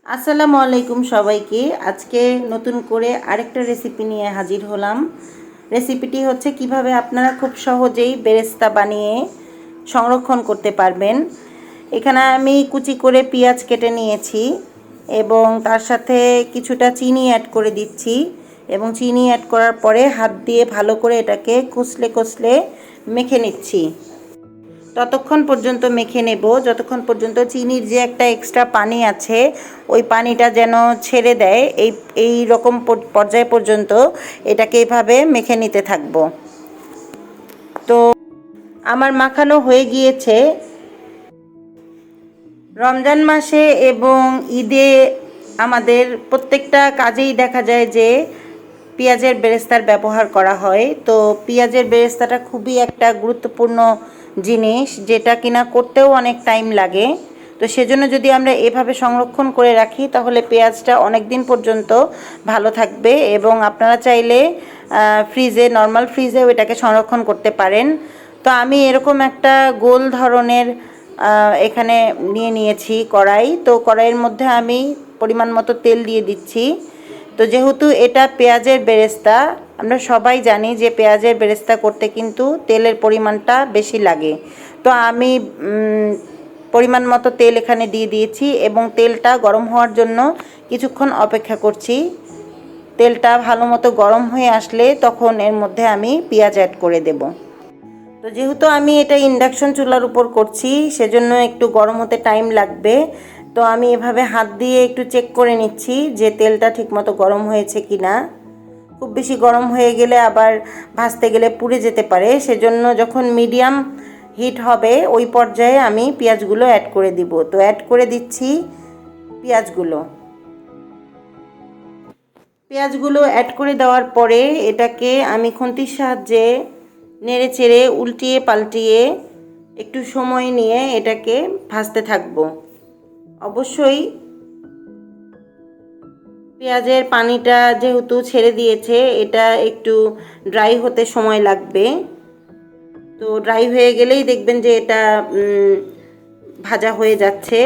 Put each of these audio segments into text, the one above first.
আসসালামু আলাইকুম সবাইকে। আজকে নতুন করে আরেকটা রেসিপি নিয়ে হাজির হলাম। রেসিপিটি হচ্ছে কিভাবে আপনারা খুব সহজেই বেরেস্তা বানিয়ে সংরক্ষণ করতে পারবেন। এখানে আমি কুচি করে পেঁয়াজ কেটে নিয়েছি এবং তার সাথে কিছুটা চিনি অ্যাড করে দিচ্ছি এবং চিনি অ্যাড করার পরে হাত দিয়ে ভালো করে এটাকে কষলে কষলে মেখে নিচ্ছি। ততক্ষণ পর্যন্ত মেখে নেব যতক্ষণ পর্যন্ত চিনির যে একটা এক্সট্রা পানি আছে ওই পানিটা যেন ছেড়ে দেয়। এই রকম পর্যায় পর্যন্ত এটাকে এইভাবে মেখে নিতে থাকব। তো আমার মাখানো হয়ে গিয়েছে। রমজান মাসে এবং ঈদে আমাদের প্রত্যেকটা কাজেই দেখা যায় যে পেঁয়াজের বেরেস্তার ব্যবহার করা হয়। তো পেঁয়াজের বেরেস্তাটা খুবই একটা গুরুত্বপূর্ণ জিনিস, যেটা কিনা করতেও অনেক টাইম লাগে। তো সেজন্য যদি আমরা এভাবে সংরক্ষণ করে রাখি তাহলে পেঁয়াজটা অনেক দিন পর্যন্ত ভালো থাকবে এবং আপনারা চাইলে নর্মাল ফ্রিজেও এটাকে সংরক্ষণ করতে পারেন। তো আমি এরকম একটা গোল ধরনের এখানে নিয়েছি কড়াই। তো কড়াইয়ের মধ্যে আমি পরিমাণ মতো তেল দিয়ে দিচ্ছি। তো যেহেতু এটা পেঁয়াজের বেরেস্তা, আমরা সবাই জানি যে পেঁয়াজের বেরেস্তা করতে কিন্তু তেলের পরিমাণটা বেশি লাগে। তো আমি পরিমাণ মতো তেল এখানে দিয়ে দিয়েছি এবং তেলটা গরম হওয়ার জন্য কিছুক্ষণ অপেক্ষা করছি। তেলটা ভালো মতো গরম হয়ে আসলে তখন এর মধ্যে আমি পেঁয়াজ অ্যাড করে দেব। তো যেহেতু আমি এটা ইন্ডাকশন চুলার উপর করছি সেজন্য একটু গরম হতে টাইম লাগবে। তো আমি এভাবে হাত দিয়ে একটু চেক করে নিচ্ছি যে তেলটা ঠিকমতো গরম হয়েছে কি না। খুব বেশি গরম হয়ে গেলে আবার ভাজতে গেলে পুড়ে যেতে পারে। সেজন্য যখন মিডিয়াম হিট হবে ওই পর্যায়ে আমি পেঁয়াজগুলো অ্যাড করে দিব। তো অ্যাড করে দিচ্ছি পেঁয়াজগুলো অ্যাড করে দেওয়ার পরে এটাকে আমি খুন্তির সাহায্যে নেড়ে চেড়ে উল্টিয়ে পাল্টিয়ে একটু সময় নিয়ে এটাকে ভাজতে থাকবো। অবশ্যই পেঁয়াজের পানিটা যেহেতু ছেড়ে দিয়েছে এটা একটু ড্রাই হতে সময় লাগবে। তো ড্রাই হয়ে গেলেই দেখবেন যে এটা ভাজা হয়ে যাচ্ছে।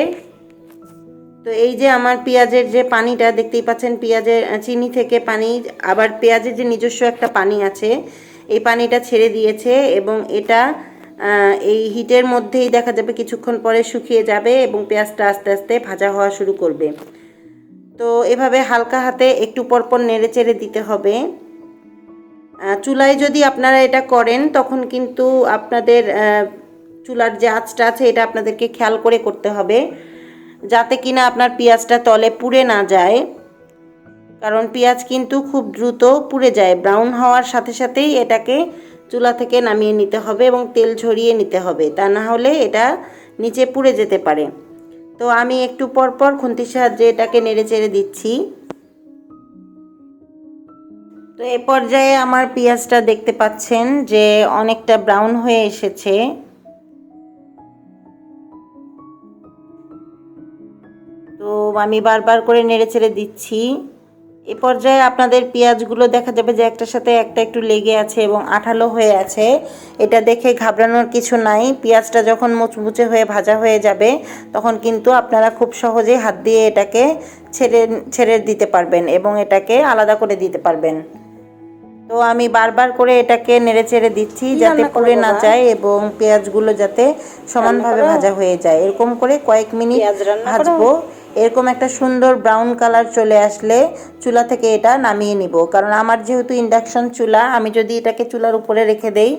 তো এই যে আমার পেঁয়াজের যে পানিটা দেখতেই পাচ্ছেন, পেঁয়াজের চিনি থেকে পানি, আবার পেঁয়াজের যে নিজস্ব একটা পানি আছে এই পানিটা ছেড়ে দিয়েছে এবং এটা এই হিটের মধ্যেই দেখা যাবে কিছুক্ষণ পরে শুকিয়ে যাবে এবং পেঁয়াজটা আস্তে আস্তে ভাজা হওয়া শুরু করবে। তো এভাবে হালকা হাতে একটু পরপর নেড়ে চেড়ে দিতে হবে। চুলায় যদি আপনারা এটা করেন তখন কিন্তু আপনাদের চুলার যে আঁচটা আছে এটা আপনাদেরকে খেয়াল করে করতে হবে যাতে কিনা আপনার পেঁয়াজটা তলে পুড়ে না যায়, কারণ পেঁয়াজ কিন্তু খুব দ্রুত পুড়ে যায়। ব্রাউন হওয়ার সাথে সাথেই এটাকে চুলা থেকে নামিয়ে নিতে হবে এবং তেল ঝরিয়ে নিতে হবে, তা না হলে এটা নিচে পুড়ে যেতে পারে। তো আমি একটু পরপর খুন্তির সাহায্যে এটাকে নেড়ে চেড়ে দিচ্ছি। তো এ পর্যায়ে আমার পেঁয়াজটা দেখতে পাচ্ছেন যে অনেকটা ব্রাউন হয়ে এসেছে। তো আমি বারবার করে নেড়ে চেড়ে দিচ্ছি। এ পর্যায়ে আপনাদের পেঁয়াজগুলো দেখা যাবে যে একটার সাথে একটা একটু লেগে আছে এবং আঠালো হয়ে আছে। এটা দেখে ঘাবড়ানোর কিছু নাই। পেঁয়াজটা যখন মুচমুচে হয়ে ভাজা হয়ে যাবে তখন কিন্তু আপনারা খুব সহজেই হাত দিয়ে এটাকে ছেড়ে দিতে পারবেন এবং এটাকে আলাদা করে দিতে পারবেন। তো আমি বারবার করে এটাকে নেড়ে চেড়ে দিচ্ছি যাতে পুড়ে না যায় এবং পেঁয়াজগুলো যাতে সমানভাবে ভাজা হয়ে যায়। এরকম করে কয়েক মিনিট ভাজবো। এরকম একটা সুন্দর ব্রাউন কালার চলে আসলে চুলা থেকে এটা নামিয়ে নিব, কারণ আমার যেহেতু ইন্ডাকশন চুলা, আমি যদি এটাকে চুলার উপরে রেখে দেই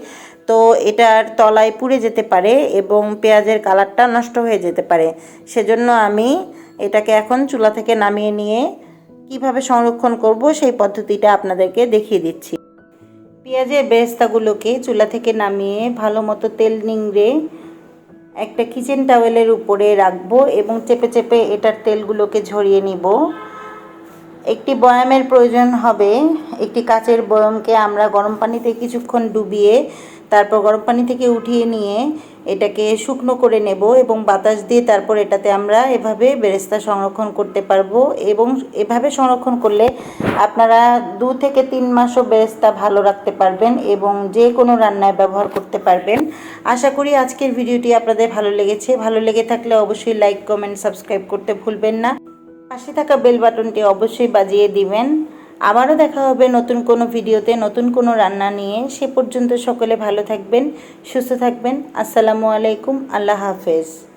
তো এটার তলায় পুড়ে যেতে পারে এবং পেঁয়াজের কালারটা নষ্ট হয়ে যেতে পারে। সেজন্য আমি এটাকে এখন চুলা থেকে নামিয়ে নিয়ে কিভাবে সংরক্ষণ করব সেই পদ্ধতিটা আপনাদেরকে দেখিয়ে দিচ্ছি। পেঁয়াজের বেরেস্তাগুলোকে চুলা থেকে নামিয়ে ভালো মতো তেল নিংড়ে একটা কিচেন টাওয়েলের উপরে রাখবো এবং চেপে চেপে এটার তেলগুলোকে ঝরিয়ে নিব। একটি বয়ামের প্রয়োজন হবে। একটি কাচের বয়ামকে আমরা গরম পানিতে কিছুক্ষণ ডুবিয়ে তারপর গরম পানি থেকে উঠিয়ে নিয়ে এটাকে শুকনো করে নেব এবং বাতাস দিয়ে তারপর এটাতে আমরা এভাবে বেরেস্তা সংরক্ষণ করতে পারবো। এবং এভাবে সংরক্ষণ করলে আপনারা 2 থেকে 3 মাসও বেরেস্তা ভালো রাখতে পারবেন এবং যে কোনো রান্নায় ব্যবহার করতে পারবেন। আশা করি আজকের ভিডিওটি আপনাদের ভালো লেগেছে। ভালো লেগে থাকলে অবশ্যই লাইক, কমেন্ট, সাবস্ক্রাইব করতে ভুলবেন না। পাশে থাকা বেল বাটনটি অবশ্যই বাজিয়ে দিবেন। আবারও দেখা হবে নতুন কোনো ভিডিওতে নতুন কোনো রান্না নিয়ে। সে পর্যন্ত সকলে ভালো থাকবেন, সুস্থ থাকবেন। আসসালামু আলাইকুম, আল্লাহ হাফেজ।